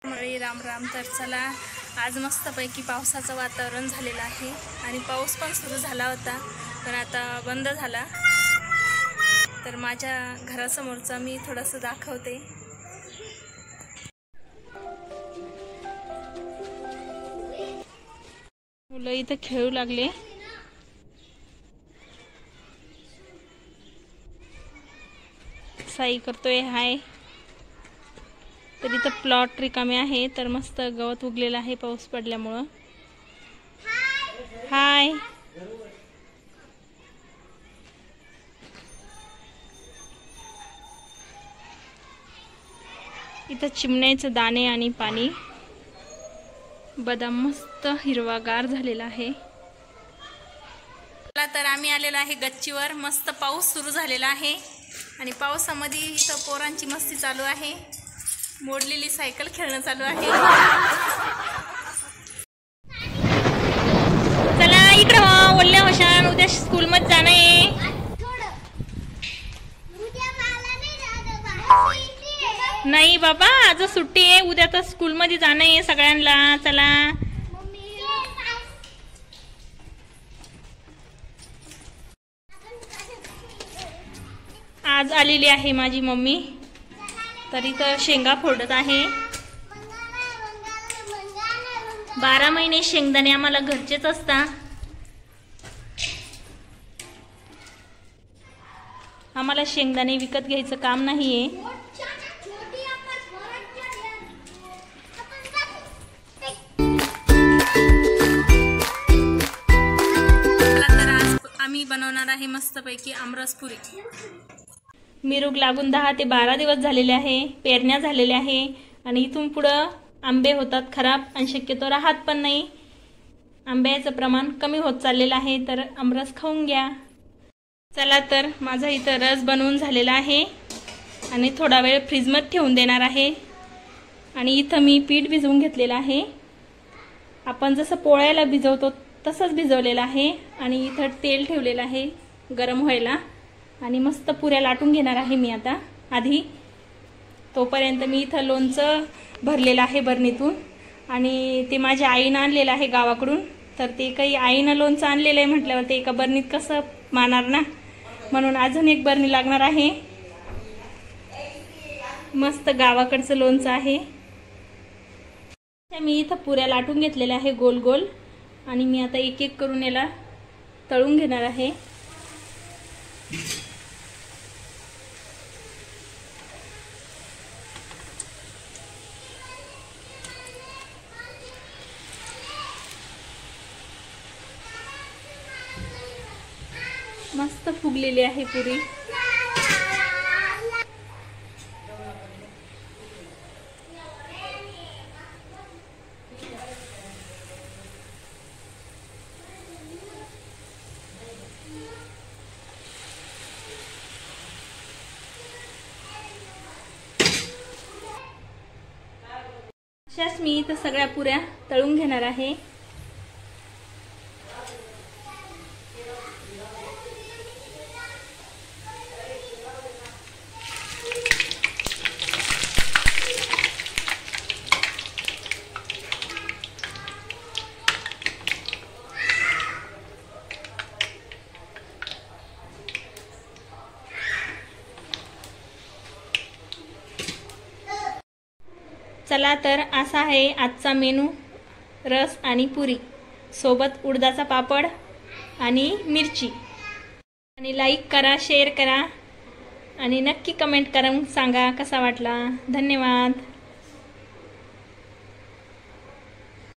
राम राम। तर चला, आज मस्तपैकी पावसाचं वातावरण झालेलं आहे आणि पाऊस पण सुरू झाला होता, पण आता बंद झाला। तर माझ्या घरासमोरचा मी थोडंसं दाखवते। मुलं इथं खेळू लागले। साई करतोय हाय। तर इथं प्लॉट रिकामे आहे, तर मस्त गवत उगलेलं आहे पाऊस पडल्यामुळं। हाय। इथं चिमण्याचे दाणे आणि पाणी, बदाम मस्त हिरवागार झालेला आहे। तर आम्ही आलेलो आहे गच्चीवर। मस्त पाऊस सुरू झालेला आहे आणि पावसामध्ये इथं पोरांची मस्ती चालू आहे। मोडलेली सायकल खेळणं चालू आहे। चला इकडे हो, ओल्ल्या होशान, उद्या स्कूल मध्ये जाणं आहे। नाही बाबा, आज सुट्टी आहे, उद्या तर स्कूल मध्ये जाणं आहे सगळ्यांना। चला आज आलेली आहे माझी मम्मी, तर इथं शेंगा फोडत आहे। 12 महिने शेंगदाणे आम्हाला घरचेच असतात। आम्हाला शेंगदाणे विकत घ्यायचं काम नाहीये। तर आज आम्ही बनवणार आहे मस्तपैकी आमरसपुरी। मिरूग लागून 10 ते 12 दिवस झालेले आहे, पेरण्या झालेल्या आहे आणि इथून पुढं आंबे होतात खराब आणि शक्यतो राहत पण नाही। आंब्याचं प्रमाण कमी होत चाललेलं आहे, तर आमरस खाऊन घ्या। चला, तर माझा इथं रस बनवून झालेला आहे आणि थोडा वेळ फ्रीजमध्ये ठेवून देणार आहे। आणि इथं मी पीठ भिजवून घेतलेलं आहे, आपण जसं पोळ्याला भिजवतो तसंच भिजवलेलं आहे। आणि इथं तेल ठेवलेलं आहे गरम व्हायला आणि मस्त पुऱ्या लाटून घेणार आहे मी आता आधी। तोपर्यंत मी इथं लोणचं भरलेलं आहे बरणीतून, आणि ते माझ्या आईनं आणलेलं आहे गावाकडून। तर ते काही आईनं लोणचं आणलेलं आहे म्हटल्यावर ते एका बरणीत कसं मानार ना, म्हणून अजून एक बरणी लागणार आहे। मस्त गावाकडचं लोणचं आहे। मी इथं पुऱ्या लाटून घेतलेल्या आहे गोल गोल, आणि मी आता एक एक करून याला तळून घेणार आहे। मस्त फुगलेली आहे पुरी। अशाच मी इथं सगळ्या पुऱ्या तळून घेणार आहे। चला, तर असा आहे आजचा मेनू, रस आणि पुरी सोबत उडदाचा पापड आणि मिरची। आणि लाईक करा, शेअर करा आणि नक्की कमेंट करून सांगा कसा वाटला। धन्यवाद।